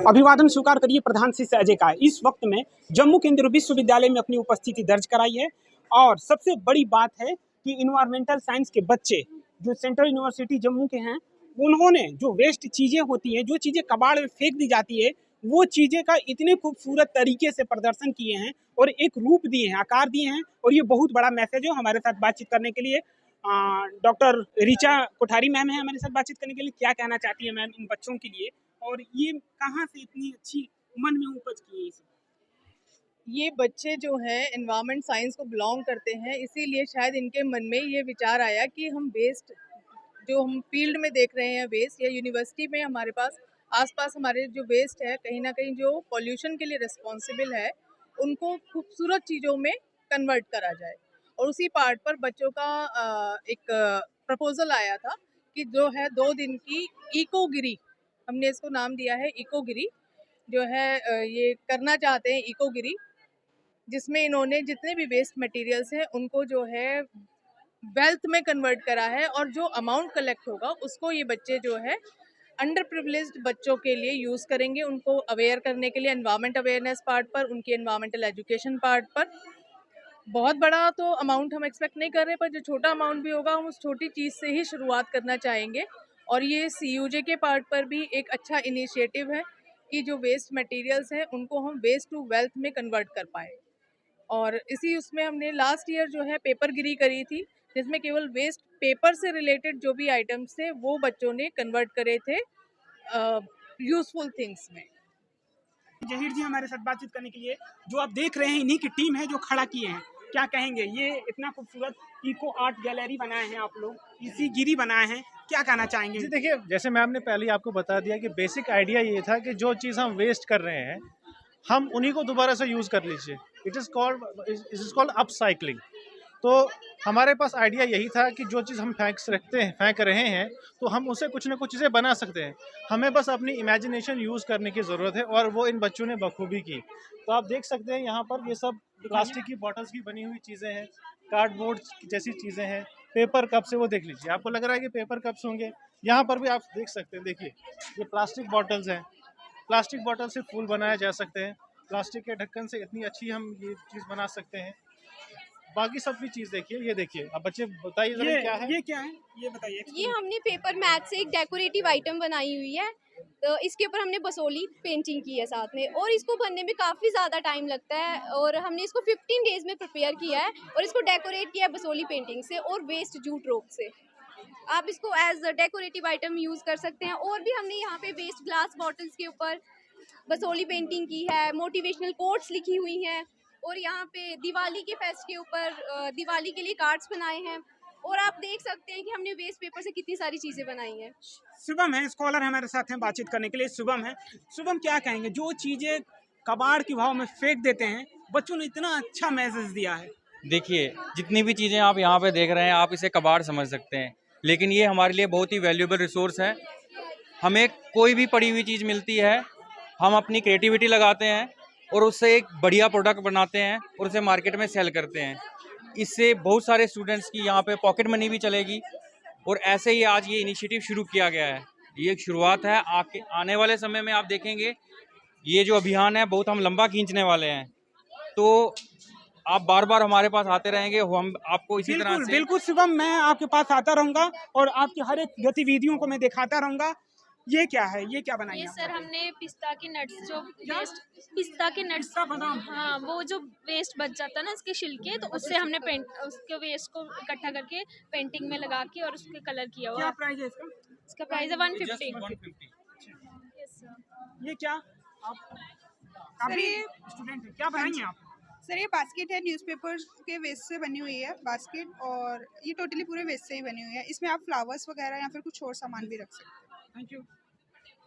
अभिवादन स्वीकार करिए प्रधान शिष्य अजय का। इस वक्त में जम्मू केंद्रीय विश्वविद्यालय में अपनी उपस्थिति दर्ज कराई है और सबसे बड़ी बात है कि इन्वायरमेंटल साइंस के बच्चे जो सेंट्रल यूनिवर्सिटी जम्मू के हैं, उन्होंने जो वेस्ट चीज़ें होती हैं, जो चीज़ें कबाड़ में फेंक दी जाती है, वो चीज़ें का इतने खूबसूरत तरीके से प्रदर्शन किए हैं और एक रूप दिए हैं, आकार दिए हैं। और ये बहुत बड़ा मैसेज है। हमारे साथ बातचीत करने के लिए डॉक्टर ऋचा कोठारी मैम है हमारे साथ बातचीत करने के लिए। क्या कहना चाहती है मैम इन बच्चों के लिए, और ये कहाँ से इतनी अच्छी मन में उपज की है? ये बच्चे जो हैं एनवायरमेंट साइंस को बिलोंग करते हैं, इसीलिए शायद इनके मन में ये विचार आया कि हम वेस्ट जो हम फील्ड में देख रहे हैं वेस्ट, या यूनिवर्सिटी में हमारे पास आसपास हमारे जो वेस्ट है कहीं ना कहीं जो पॉल्यूशन के लिए रिस्पॉन्सिबल है, उनको खूबसूरत चीज़ों में कन्वर्ट करा जाए। और उसी पार्ट पर बच्चों का एक प्रपोजल आया था कि जो है 2 दिन की इकोगिरी, हमने इसको नाम दिया है इकोगिरी, जो है ये करना चाहते हैं इकोगिरी, जिसमें इन्होंने जितने भी वेस्ट मटेरियल्स हैं उनको जो है वेल्थ में कन्वर्ट करा है, और जो अमाउंट कलेक्ट होगा उसको ये बच्चे जो है अंडर प्रिविलेज्ड बच्चों के लिए यूज़ करेंगे, उनको अवेयर करने के लिए एनवायरमेंट अवेयरनेस पार्ट पर, उनकी एनवायरमेंटल एजुकेशन पार्ट पर। बहुत बड़ा तो अमाउंट हम एक्सपेक्ट नहीं कर रहे, पर जो छोटा अमाउंट भी होगा हम उस छोटी चीज़ से ही शुरुआत करना चाहेंगे। और ये CUJ के पार्ट पर भी एक अच्छा इनिशिएटिव है कि जो वेस्ट मटेरियल्स हैं उनको हम वेस्ट टू वेल्थ में कन्वर्ट कर पाए। और इसी उसमें हमने लास्ट ईयर जो है पेपर गिरी करी थी, जिसमें केवल वेस्ट पेपर से रिलेटेड जो भी आइटम्स थे वो बच्चों ने कन्वर्ट करे थे यूजफुल थिंग्स में। जहीर जी हमारे साथ बातचीत करने के लिए, जो आप देख रहे हैं इन्हीं की टीम है जो खड़ा किए हैं। क्या कहेंगे? ये इतना खूबसूरत इको आर्ट गैलरी बनाए हैं आप लोग, इसी गिरी बनाए हैं, क्या कहना चाहेंगे? जी देखिए, जैसे मैम ने पहले ही आपको बता दिया कि बेसिक आइडिया ये था कि जो चीज़ हम वेस्ट कर रहे हैं हम उन्हीं को दोबारा से यूज़ कर लीजिए। It is called upcycling. तो हमारे पास आइडिया यही था कि जो चीज़ हम फेंक रहे हैं तो हम उसे कुछ ना कुछ चीज़ें बना सकते हैं। हमें बस अपनी इमेजिनेशन यूज़ करने की ज़रूरत है, और वो इन बच्चों ने बखूबी की। तो आप देख सकते हैं यहाँ पर ये सब प्लास्टिक की बॉटल्स की बनी हुई चीज़ें हैं, कार्डबोर्ड जैसी चीज़ें हैं, पेपर कप्स है, वो देख लीजिए। आपको लग रहा है कि पेपर कप्स होंगे, यहाँ पर भी आप देख सकते हैं। देखिए, ये प्लास्टिक बॉटल्स हैं। प्लास्टिक बॉटल से फूल बनाए जा सकते हैं। प्लास्टिक के ढक्कन से इतनी अच्छी हम ये चीज़ बना सकते हैं। बाकी सब भी चीज़ देखिए, ये देखिए। अब बच्चे बताइए ज़रा क्या है? ये क्या है? ये बताइए। ये हमने पेपर मैट से एक डेकोरेटिव आइटम बनाई हुई है। तो इसके ऊपर हमने बसोली पेंटिंग की है साथ में, और इसको बनने में काफ़ी ज़्यादा टाइम लगता है, और हमने इसको 15 डेज में प्रिपेयर किया है और इसको डेकोरेट किया है बसोली पेंटिंग से और वेस्ट जूट रोप से। आप इसको एज डेकोरेटिव आइटम यूज़ कर सकते हैं। और भी हमने यहाँ पे वेस्ट ग्लास बॉटल्स के ऊपर बसोली पेंटिंग की है, मोटिवेशनल कोट्स लिखी हुई हैं, और यहाँ पे दिवाली के फेस्ट के ऊपर दिवाली के लिए कार्ड्स बनाए हैं। और आप देख सकते हैं कि हमने वेस्ट पेपर से कितनी सारी चीज़ें बनाई हैं। शुभम है, स्कॉलर हमारे साथ हैं बातचीत करने के लिए। शुभम है। शुभम, क्या कहेंगे? जो चीज़ें कबाड़ के भाव में फेंक देते हैं, बच्चों ने इतना अच्छा मैसेज दिया है। देखिए, जितनी भी चीज़ें आप यहाँ पे देख रहे हैं आप इसे कबाड़ समझ सकते हैं, लेकिन ये हमारे लिए बहुत ही वैल्यूएबल रिसोर्स है। हमें कोई भी पड़ी हुई चीज़ मिलती है, हम अपनी क्रिएटिविटी लगाते हैं और उससे एक बढ़िया प्रोडक्ट बनाते हैं और उसे मार्केट में सेल करते हैं। इससे बहुत सारे स्टूडेंट्स की यहाँ पे पॉकेट मनी भी चलेगी, और ऐसे ही आज ये इनिशिएटिव शुरू किया गया है। ये एक शुरुआत है। आने वाले समय में आप देखेंगे ये जो अभियान है बहुत हम लंबा खींचने वाले हैं। तो आप बार बार हमारे पास आते रहेंगे, हम आपको इसी तरह से। बिल्कुल शुभम, मैं आपके पास आता रहूंगा और आपकी हर एक गतिविधियों को मैं दिखाता रहूंगा। ये क्या है? ये क्या बनाई ये आपने? सर हमने पिस्ता के नट्स, जो वेस्ट पिस्ता के नट्स, पिस्ता बादाम। हाँ, वो जो वेस्ट बच जाता है ना इसके छिलके, तो उससे हमने उसके वेस्ट को इकट्ठा करके पेंटिंग में लगा के और उसके कलर किया हुआ। क्या प्राइस है इसका? इसका प्राइस है 150। 150। Yes sir. ये क्या आप भी स्टूडेंट हैं, क्या बनाई हैं आप? सर ये बास्केट है, न्यूज़पेपर के वेस्ट से बनी हुई है बास्केट, और ये टोटली पूरे वेस्ट से ही बनी हुई है। इसमें आप फ्लावर्स वगैरह या फिर कुछ और सामान भी रख सकते हैं। Thank you.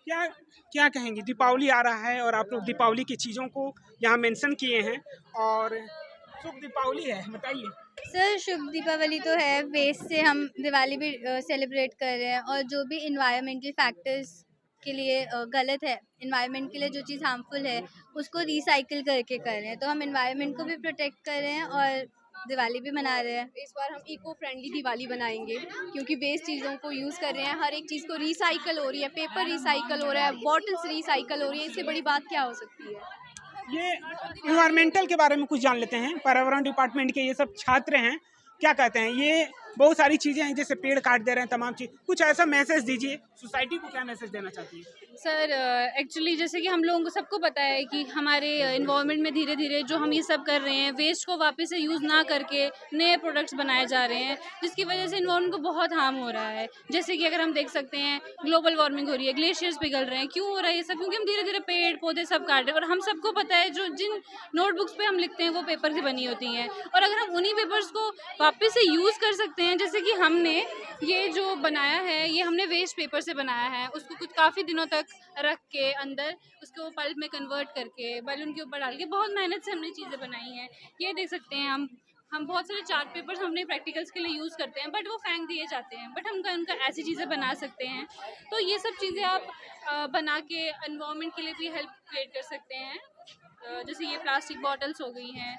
क्या क्या कहेंगे? दीपावली आ रहा है और आप लोग दीपावली की चीज़ों को यहाँ मेंशन किए हैं, और शुभ दीपावली है, बताइए। सर शुभ दीपावली तो है, वेस्ट से हम दिवाली भी सेलिब्रेट कर रहे हैं, और जो भी इन्वायरमेंटल फैक्टर्स के लिए गलत है, इन्वायरमेंट के लिए जो चीज़ हार्मफुल है उसको रिसाइकिल करके कर रहे हैं। तो हम इन्वायरमेंट को भी प्रोटेक्ट कर रहे हैं और दिवाली भी मना रहे हैं। इस बार हम इको फ्रेंडली दिवाली बनाएंगे क्योंकि वेस्ट चीज़ों को यूज़ कर रहे हैं, हर एक चीज़ को रिसाइकल हो रही है, पेपर रिसाइकल हो रहा है, बॉटल्स रिसाइकल हो रही है, इससे बड़ी बात क्या हो सकती है। ये इन्वायरमेंटल के बारे में कुछ जान लेते हैं। पर्यावरण डिपार्टमेंट के ये सब छात्र हैं, क्या कहते हैं? ये बहुत सारी चीज़ें हैं, जैसे पेड़ काट दे रहे हैं, तमाम चीज़। कुछ ऐसा मैसेज दीजिए, सोसाइटी को क्या मैसेज देना चाहती है? सर एक्चुअली जैसे कि हम लोगों को सबको पता है कि हमारे इन्वायरमेंट में धीरे धीरे जो हम ये सब कर रहे हैं, वेस्ट को वापस से यूज़ ना करके नए प्रोडक्ट्स बनाए जा रहे हैं, जिसकी वजह से इन्वायरमेंट को बहुत हार्म हो रहा है। जैसे कि अगर हम देख सकते हैं ग्लोबल वार्मिंग हो रही है, ग्लेशियर्स पिघल रहे हैं। क्यों हो रहा है ये सब? क्योंकि हम धीरे धीरे पेड़ पौधे सब काट रहे हैं। और हम सबको पता है जो जिन नोटबुक्स पे हम लिखते हैं वो पेपर से बनी होती हैं, और अगर हम उन्हीं पेपर्स को वापस से यूज़ कर सकते हैं, जैसे कि हमने ये जो बनाया है ये हमने वेस्ट पेपर से बनाया है, उसको कुछ काफ़ी दिनों तक रख के अंदर उसको पल्प में कन्वर्ट करके बैलून के ऊपर डाल के बहुत मेहनत से हमने चीज़ें बनाई हैं। ये देख सकते हैं हम बहुत सारे चार्ट पेपर्स हमने प्रैक्टिकल्स के लिए यूज़ करते हैं, बट वो फेंक दिए जाते हैं, बट हम उनका ऐसी चीज़ें बना सकते हैं। तो ये सब चीज़ें आप बना के एनवायरनमेंट के लिए भी हेल्प क्रिएट कर सकते हैं। जैसे ये प्लास्टिक बॉटल्स हो गई हैं,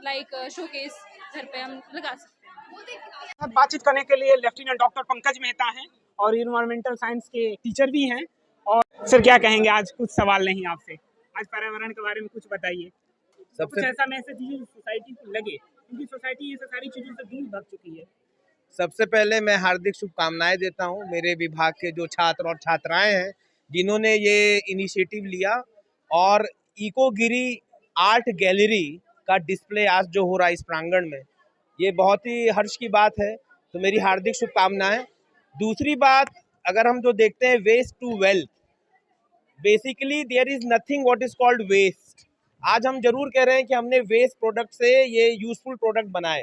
लाइक शोकेस घर पे हम लगा सकते हैं। बातचीत करने के लिए लेफ्टिनेंट डॉक्टर पंकज मेहता हैं और इन्वायरमेंटल साइंस के टीचर भी हैं। और सर क्या कहेंगे? आज कुछ सवाल नहीं आपसे, आज पर्यावरण के बारे में कुछ बताइए। कुछ ऐसा मैसेज दीजिए सोसाइटी को लगे, क्योंकि सोसाइटी ये सारी चीज़ों से दूर भाग चुकी है। सबसे पहले मैं हार्दिक शुभकामनाएं देता हूं मेरे विभाग के जो छात्र और छात्राएं हैं जिन्होंने ये इनिशिएटिव लिया, और इकोगिरी आर्ट गैलरी का डिस्प्ले आज जो हो रहा है इस प्रांगण में, ये बहुत ही हर्ष की बात है। तो मेरी हार्दिक शुभकामनाएं। दूसरी बात, अगर हम जो देखते हैं waste to wealth, basically there is nothing what is called waste. आज हम जरूर कह रहे हैं कि हमने वेस्ट प्रोडक्ट से ये यूजफुल प्रोडक्ट बनाए,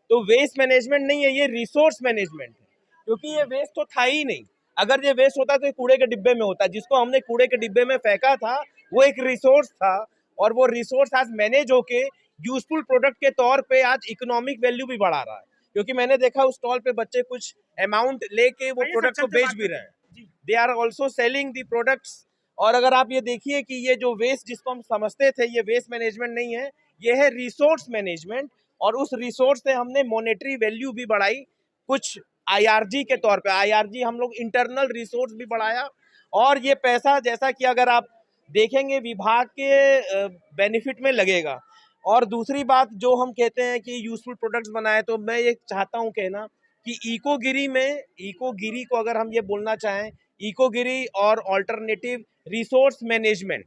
तो वेस्ट मैनेजमेंट नहीं है, ये रिसोर्स मैनेजमेंट है, क्योंकि ये वेस्ट तो था ही नहीं। अगर ये वेस्ट होता तो कूड़े के डिब्बे में होता, जिसको हमने कूड़े के डिब्बे में फेंका था वो एक रिसोर्स था, और वो रिसोर्स आज मैनेज होके यूजफुल प्रोडक्ट के तौर पे आज इकोनॉमिक वैल्यू भी बढ़ा रहा है। क्योंकि मैंने देखा उस स्टॉल पे बच्चे कुछ अमाउंट लेके वो प्रोडक्ट को बेच भी रहे हैं, they are also selling the products. और अगर आप ये देखिए कि ये जो वेस्ट जिसको हम समझते थे ये वेस्ट मैनेजमेंट नहीं है, ये है रिसोर्स मैनेजमेंट, और उस रिसोर्स से हमने मॉनेटरी वैल्यू भी बढ़ाई, कुछ IRG के तौर पे, IRG हम लोग इंटरनल रिसोर्स भी बढ़ाया, और ये पैसा जैसा कि अगर आप देखेंगे विभाग के बेनिफिट में लगेगा। और दूसरी बात जो हम कहते हैं कि यूजफुल प्रोडक्ट्स बनाए, तो मैं ये चाहता हूँ कहना कि इकोगिरी को अगर हम ये बोलना चाहें, इकोगिरी और ऑल्टरनेटिव रिसोर्स मैनेजमेंट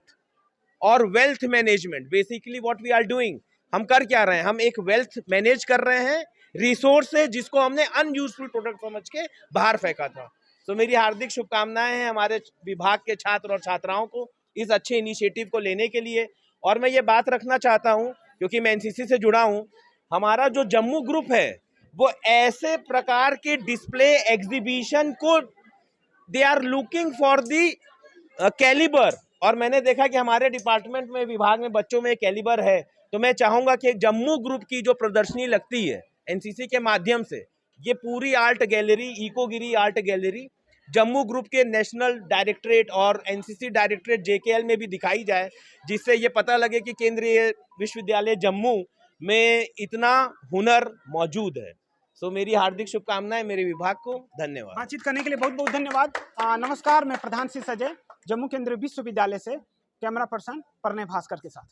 और wealth management, basically what we are doing, हम कर क्या रहे हैं? हम एक वेल्थ मैनेज कर रहे हैं रिसोर्स से, जिसको हमने अनयूजफुल प्रोडक्ट समझ के बाहर फेंका था। तो मेरी हार्दिक शुभकामनाएं हैं हमारे विभाग के छात्र और छात्राओं को इस अच्छे इनिशिएटिव को लेने के लिए। और मैं ये बात रखना चाहता हूं, क्योंकि मैं NCC से जुड़ा हूं, हमारा जो जम्मू ग्रुप है वो ऐसे प्रकार के डिस्प्ले एग्जीबिशन को they are looking for the calibre, और मैंने देखा कि हमारे डिपार्टमेंट में, विभाग में बच्चों में कैलिबर है। तो मैं चाहूंगा कि जम्मू ग्रुप की जो प्रदर्शनी लगती है NCC के माध्यम से, ये पूरी आर्ट गैलरी, इकोगिरी आर्ट गैलरी जम्मू ग्रुप के नेशनल डायरेक्टरेट और NCC डायरेक्टरेट JKL में भी दिखाई जाए, जिससे ये पता लगे कि केंद्रीय विश्वविद्यालय जम्मू में इतना हुनर मौजूद है। सो मेरी हार्दिक शुभकामनाएं मेरे विभाग को। धन्यवाद। बातचीत करने के लिए बहुत बहुत धन्यवाद। नमस्कार, मैं प्रधान सी सजय, जम्मू केंद्रीय विश्वविद्यालय से, कैमरा पर्सन प्रणय भास्कर के साथ।